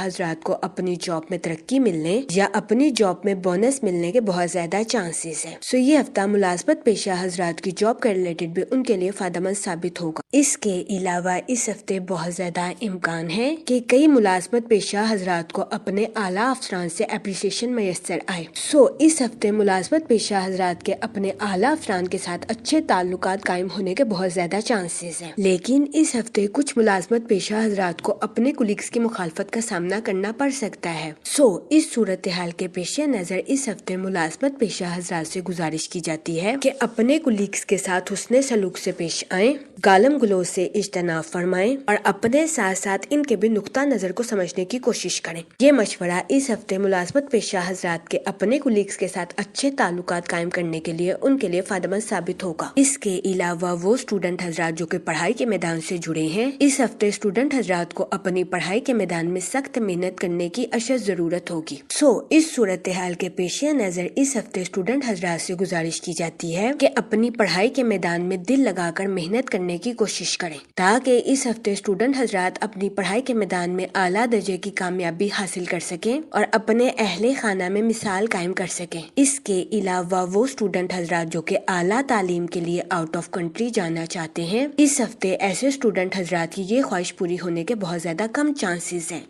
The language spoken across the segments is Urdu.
حضرات کو اپنی جاب میں ترقی ملنے یا اپنی جاب میں بونس ملنے کے بہت زیادہ چانسز ہیں۔ یہ ہفتہ ملازمت پیشہ حضرات کی جاب کے ریلیٹڈ بھی ان کے لیے فائدہ مند ثابت ہوگا۔ اس کے علاوہ اس ہفتے بہت زیادہ امکان ہے کہ کئی ملازمت پیشہ حضرات کو اپنے اعلیٰ افسران سے اپریسیشن میسر آئے۔ اس ہفتے ملازمت پیشہ حضرات کے اپنے اعلیٰ افسران کے ساتھ اچھے تعلقات قائم ہونے کے بہت زیادہ چانسز ہیں، لیکن اس ہفتے کچھ ملازمت پیشہ حضرات کو اپنے کولیگز کی مخالفت کا سامنا کرنا پڑ سکتا ہے۔ اس صورتحال کے پیش نظر اس ہفتے ملازمت پیشہ حضرات سے گزارش کی جاتی ہے کہ اپنے کولیگز کے ساتھ حسن سلوک سے پیش آئیں، گالم گلوچ سے اجتناب فرمائیں اور اپنے ساتھ ساتھ ان کے بھی نقطہ نظر کو سمجھنے کی کوشش کریں۔ یہ مشورہ اس ہفتے ملازمت پیشہ حضرات کے اپنے کولیگز کے ساتھ اچھے تعلقات قائم کرنے کے لیے ان کے لیے فائدہ مند ثابت ہوگا۔ اس کے علاوہ وہ اسٹوڈنٹ حضرات جو کہ پڑھائی کے میدان سے جڑے ہیں، اس ہفتے اسٹوڈنٹ حضرات کو اپنی پڑھائی کے میدان میں سخت محنت کرنے کی اشد ضرورت ہوگی۔ اس صورتحال کے پیش نظر اس ہفتے اسٹوڈنٹ حضرات سے گزارش کی جاتی ہے کہ اپنی پڑھائی کے میدان میں دل لگا کر محنت کرنے کی کوشش کریں تاکہ اس ہفتے اسٹوڈنٹ حضرات اپنی پڑھائی کے میدان میں اعلیٰ درجے کی کامیابی حاصل کر سکیں اور اپنے اہل خانہ میں مثال قائم کر سکیں۔ اس کے علاوہ وہ اسٹوڈنٹ حضرات جو کہ اعلیٰ تعلیم کے لیے آؤٹ آف کنٹری جانا چاہتے ہیں، اس ہفتے ایسے اسٹوڈنٹ حضرات کی یہ خواہش پوری ہونے کے بہت زیادہ کم چانسز ہیں۔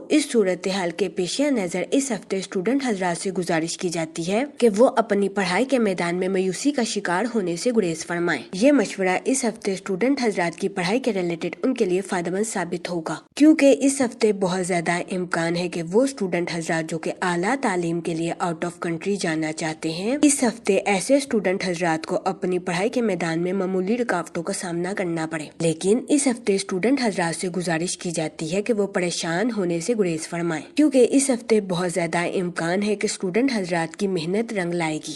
اس صورتحال کے پیش نظر اس ہفتے اسٹوڈنٹ حضرات سے گزارش کی جاتی ہے کہ وہ اپنی پڑھائی کے میدان میں مایوسی کا شکار ہونے سے گریز فرمائیں۔ یہ مشورہ اس ہفتے اسٹوڈنٹ حضرات کی پڑھائی کے ریلیٹڈ ان کے لیے فائدہ مند ثابت ہوگا، کیونکہ اس ہفتے بہت زیادہ امکان ہے کہ وہ اسٹوڈنٹ حضرات جو کہ اعلیٰ تعلیم کے لیے آؤٹ آف کنٹری جانا چاہتے ہیں، اس ہفتے ایسے اسٹوڈنٹ حضرات کو اپنی پڑھائی کے میدان میں معمولی رکاوٹوں کا سامنا کرنا پڑے، لیکن اس ہفتے اسٹوڈنٹ حضرات سے گزارش کی جاتی ہے کہ وہ پریشان ہونے سے گریز فرمائیں، کیونکہ اس ہفتے بہت زیادہ امکان ہے کہ اسٹوڈنٹ حضرات کی محنت رنگ لائے گی۔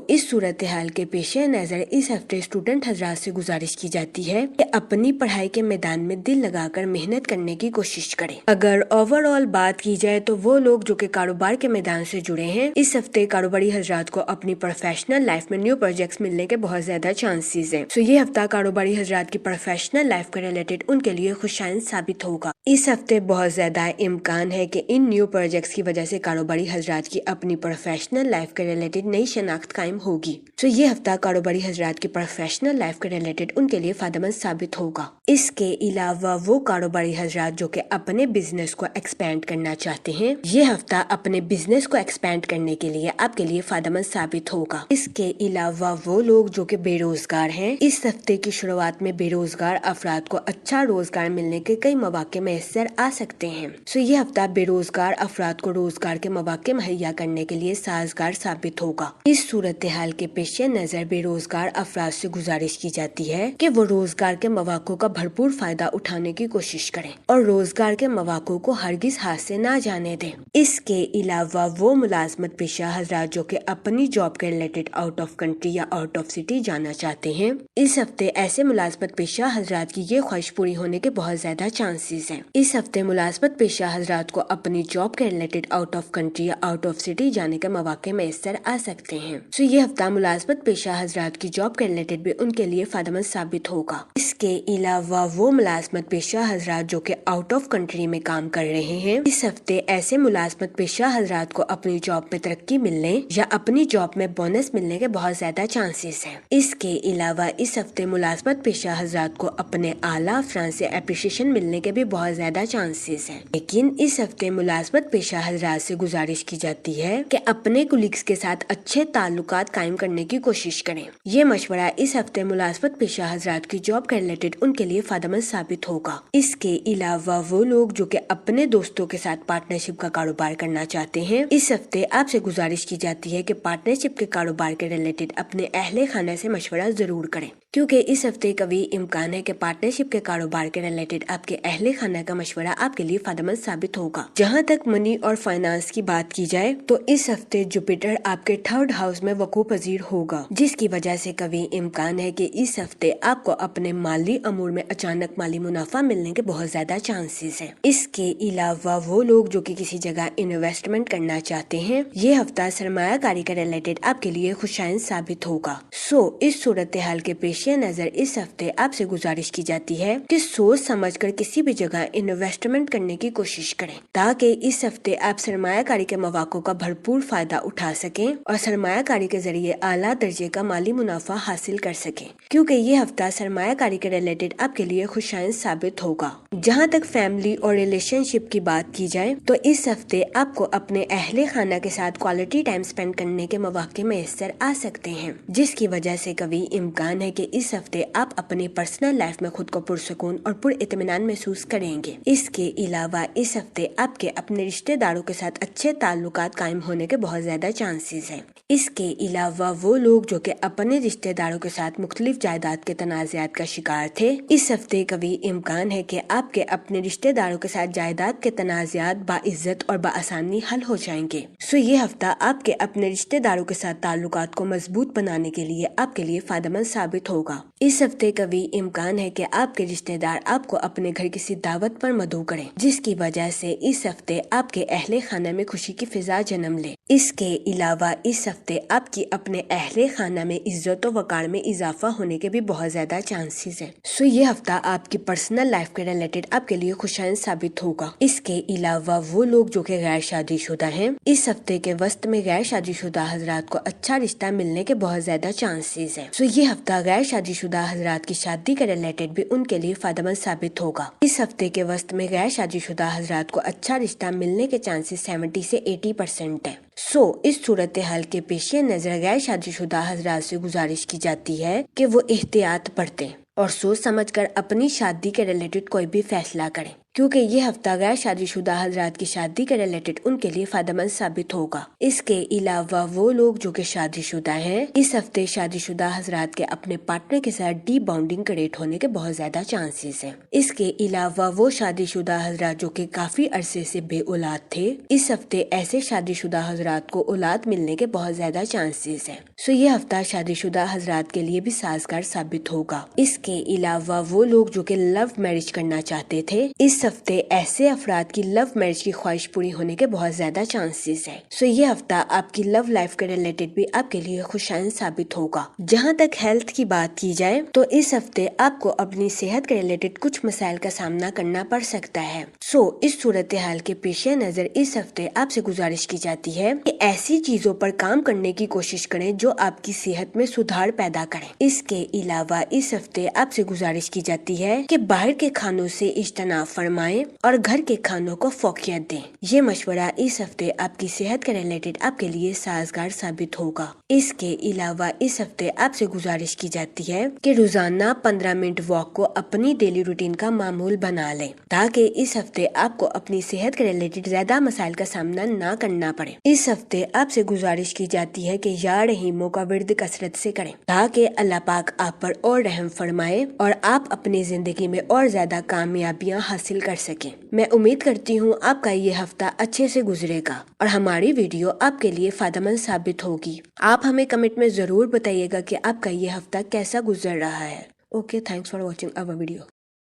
اس صورتحال کے پیش نظر اس ہفتے اسٹوڈنٹ حضرات سے گزارش کی جاتی ہے کہ اپنی پڑھائی کے میدان میں دل لگا کر محنت کرنے کی کوشش کریں۔ اگر اوور آل بات کی جائے تو وہ لوگ جو کہ کاروبار کے میدان سے جڑے ہیں، اس ہفتے کاروباری حضرات کو اپنی پروفیشنل لائف میں نیو پروجیکٹس ملنے کے بہت زیادہ چانسز ہیں۔ یہ ہفتہ کاروباری حضرات کی پروفیشنل لائف کے ریلیٹڈ ان کے لیے خوشائند ثابت ہوگا۔ اس ہفتے بہت زیادہ امکان ہے کہ ان نیو پروجیکٹس کی وجہ سے کاروباری حضرات کی اپنی پروفیشنل لائف کے ریلیٹڈ نئی شناخت قائم ہوگی۔ یہ ہفتہ کاروباری حضرات کی پروفیشنل لائف کے ریلیٹڈ ان کے لیے فائدہ مند ثابت ہوگا۔ اس کے علاوہ وہ کاروباری حضرات جو کہ اپنے بزنس کو ایکسپینڈ کرنا چاہتے ہیں، یہ ہفتہ اپنے بزنس کو ایکسپینڈ کرنے کے لیے آپ کے لیے فائدہ مند ثابت ہوگا۔ اس کے علاوہ وہ لوگ جو کہ بے روزگار ہیں، اس ہفتے کی شروعات میں بے روزگار افراد کو اچھا روزگار ملنے کے کئی مواقع میسر آ سکتے ہیں۔ یہ ہفتہ بے روزگار افراد کو روزگار کے مواقع مہیا کرنے کے لیے سازگار ثابت ہوگا۔ اس صورتحال کے پیش نظر بے روزگار افراد سے گزارش کی جاتی ہے کہ وہ روزگار کے مواقع کا بھرپور فائدہ اٹھانے کی کوشش کریں اور روزگار کے مواقع کو ہرگز ہاتھ سے نہ جانے دیں۔ اس کے علاوہ وہ ملازمت پیشہ حضرات جو کہ اپنی جاب کے ریلیٹڈ آؤٹ آف کنٹری یا آؤٹ آف سٹی جانا چاہتے ہیں، اس ہفتے ایسے ملازمت پیشہ حضرات کی یہ خواہش پوری ہونے کے بہت زیادہ چانسز ہیں۔ اس ہفتے ملازمت پیشہ حضرات کو اپنی جاب کے ریلیٹڈ آؤٹ آف کنٹری یا آؤٹ آف سٹی جانے کے مواقع میسر آ سکتے ہیں۔ یہ ہفتہ ملازمت پیشہ حضرات کی جاب کے ریلیٹڈ بھی ان کے لیے فائدہ مند ثابت ہوگا۔ اس کے علاوہ وہ ملازمت پیشہ حضرات جو کہ آؤٹ آف کنٹری میں کام کر رہے ہیں، اس ہفتے ایسے ملازمت پیشہ حضرات کو اپنی جاب میں ترقی ملنے یا اپنی جاب میں بونس ملنے کے بہت زیادہ چانسز ہیں۔ اس کے علاوہ اس ہفتے ملازمت پیشہ حضرات کو اپنے اعلیٰ افسران سے اپریسیشن ملنے کے بھی بہت زیادہ چانسز ہیں، لیکن اس ہفتے ملازمت پیشہ حضرات سے گزارش کی جاتی ہے کہ اپنے کولیگز کے ساتھ اچھے تعلقات قائم کرنے کی کوشش کریں۔ یہ مشورہ اس ہفتے ملازمت پیشہ حضرات کی جاب کے ریلیٹڈ ان کے لیے فائدہ مند ثابت ہوگا۔ اس کے علاوہ وہ لوگ جو کہ اپنے دوستوں کے ساتھ پارٹنرشپ کا کاروبار کرنا چاہتے ہیں، اس ہفتے آپ سے گزارش کی جاتی ہے کہ پارٹنرشپ کے کاروبار کے ریلیٹڈ اپنے اہل خانہ سے مشورہ ضرور کریں، کیونکہ اس ہفتے قوی امکان ہے کہ پارٹنرشپ کے کاروبار کے ریلیٹڈ آپ کے اہل خانہ کرنے کا مشورہ آپ کے لیے فائدہ مند ثابت ہوگا۔ جہاں تک منی اور فائنانس کی بات کی جائے تو اس ہفتے جوپیٹر آپ کے 3rd ہاؤس میں وقوع پذیر ہوگا، جس کی وجہ سے قوی امکان ہے کہ اس ہفتے آپ کو اپنے مالی امور میں اچانک مالی منافع ملنے کے بہت زیادہ چانسز ہیں۔ اس کے علاوہ وہ لوگ جو کہ کسی جگہ انویسٹمنٹ کرنا چاہتے ہیں، یہ ہفتہ سرمایہ کاری کے ریلیٹڈ آپ کے لیے خوشائند ثابت ہوگا۔ اس صورتحال کے پیش نظر اس ہفتے آپ سے گزارش کی جاتی ہے کہ سوچ سمجھ کر کسی بھی جگہ انویسٹمنٹ کرنے کی کوشش کریں، تاکہ اس ہفتے آپ سرمایہ کاری کے مواقع کا بھرپور فائدہ اٹھا سکیں اور سرمایہ کاری کے ذریعے اعلیٰ درجے کا مالی منافع حاصل کر سکیں، کیونکہ یہ ہفتہ سرمایہ کاری کے ریلیٹڈ آپ کے لیے خوشائند ثابت ہوگا۔ جہاں تک فیملی اور ریلیشن شپ کی بات کی جائے تو اس ہفتے آپ کو اپنے اہل خانہ کے ساتھ کوالٹی ٹائم سپینڈ کرنے کے مواقع میسر آ سکتے ہیں، جس کی وجہ سے قوی امکان ہے کہ اس ہفتے آپ اپنی پرسنل لائف میں خود کو پرسکون اور پر اطمینان محسوس کریں گے۔ اس کے علاوہ اس ہفتے آپ کے اپنے رشتہ داروں کے ساتھ اچھے تعلقات قائم ہونے کے بہت زیادہ چانسز ہیں۔ اس کے علاوہ وہ لوگ جو کہ اپنے رشتہ داروں کے ساتھ مختلف جائیداد کے تنازعات کا شکار تھے، اس ہفتے قوی امکان ہے کہ آپ کے اپنے رشتہ داروں کے ساتھ جائیداد کے تنازعات باعزت اور بآسانی حل ہو جائیں گے۔ یہ ہفتہ آپ کے اپنے رشتہ داروں کے ساتھ تعلقات کو مضبوط بنانے کے لیے آپ کے لیے فائدہ مند ثابت ہوگا۔ اس ہفتے قوی امکان ہے کہ آپ کے رشتہ دار آپ کو اپنے گھر کسی دعوت پر مدعو کریں، جس کی وجہ سے اس ہفتے آپ کے اہل خانہ میں خوشی کی فضا جنم لے۔ اس کے علاوہ اس ہفتے آپ کی اپنے اہل خانہ میں عزت و وقار میں اضافہ ہونے کے بھی بہت زیادہ چانسز ہیں۔ یہ ہفتہ آپ کی پرسنل لائف کے ریلیٹڈ آپ کے لیے خوشائند ثابت ہوگا۔ اس کے علاوہ وہ لوگ جو کہ غیر شادی شدہ ہیں، اس ہفتے کے وسط میں غیر شادی شدہ حضرات کو اچھا رشتہ ملنے کے بہت زیادہ چانسز ہیں۔ یہ ہفتہ غیر شادی شدہ حضرات کی شادی کے ریلیٹڈ بھی ان کے لیے فائدہ مند ثابت ہوگا۔ اس ہفتے کے وسط میں غیر شادی شدہ حضرات کو اچھا رشتہ ملنے کے چانسز 70 سے 80% ہیں۔ اس صورتحال کے پیش نظر غیر شادی شدہ حضرات سے گزارش کی جاتی ہے کہ وہ احتیاط برتیں اور سوچ سمجھ کر اپنی شادی کے ریلیٹڈ کوئی بھی فیصلہ کریں، کیونکہ یہ ہفتہ غیر شادی شدہ حضرات کی شادی کے ریلیٹڈ ان کے لیے فائدہ مند ثابت ہوگا۔ اس کے علاوہ وہ لوگ جو کہ شادی شدہ ہیں، اس ہفتے شادی شدہ حضرات کے اپنے پارٹنر کے ساتھ ڈی بانڈنگ کریٹ ہونے کے بہت زیادہ چانسز ہیں۔ اس کے علاوہ وہ شادی شدہ حضرات جو کہ کافی عرصے سے بے اولاد تھے، اس ہفتے ایسے شادی شدہ حضرات کو اولاد ملنے کے بہت زیادہ چانسز ہیں۔ یہ ہفتہ شادی شدہ حضرات کے لیے بھی سازگار ثابت ہوگا۔ اس کے علاوہ وہ لوگ جو کہ لو میرج کرنا چاہتے تھے، اس ہفتے ایسے افراد کی لو میرج کی خواہش پوری ہونے کے بہت زیادہ چانسز ہیں۔ یہ ہفتہ آپ کی لو لائف کے ریلیٹڈ بھی آپ کے لیے خوشائند ثابت ہوگا۔ جہاں تک ہیلتھ کی بات کی جائے تو اس ہفتے آپ کو اپنی صحت کے ریلیٹڈ کچھ مسائل کا سامنا کرنا پڑ سکتا ہے۔ اس صورتحال کے پیش نظر اس ہفتے آپ سے گزارش کی جاتی ہے کہ ایسی چیزوں پر کام کرنے کی کوشش کریں جو آپ کی صحت میں سدھار پیدا کریں۔ اس کے علاوہ اس ہفتے آپ سے گزارش کی جاتی ہے کہ باہر کے کھانوں سے اجتناب فرمائیں اور گھر کے کھانوں کو فوقیت دیں۔ یہ مشورہ اس ہفتے آپ کی صحت کے ریلیٹڈ آپ کے لیے سازگار ثابت ہوگا۔ اس کے علاوہ اس ہفتے آپ سے گزارش کی جاتی ہے کہ روزانہ 15 منٹ واک کو اپنی ڈیلی روٹین کا معمول بنا لیں، تاکہ اس ہفتے آپ کو اپنی صحت کے ریلیٹڈ زیادہ مسائل کا سامنا نہ کرنا پڑے۔ اس ہفتے آپ سے گزارش کی جاتی ہے کہ یا رحیموں کا ورد کثرت سے کریں، تاکہ اللہ پاک آپ پر اور رحم فرمائے اور آپ اپنی زندگی میں اور زیادہ کامیابیاں حاصل کر سکیں۔ میں امید کرتی ہوں آپ کا یہ ہفتہ اچھے سے گزرے گا اور ہماری ویڈیو آپ کے لیے فائدہ مند ثابت ہوگی۔ آپ ہمیں کمنٹ میں ضرور بتائیے گا کہ آپ کا یہ ہفتہ کیسا گزر رہا ہے۔ Okay, thanks for watching our video.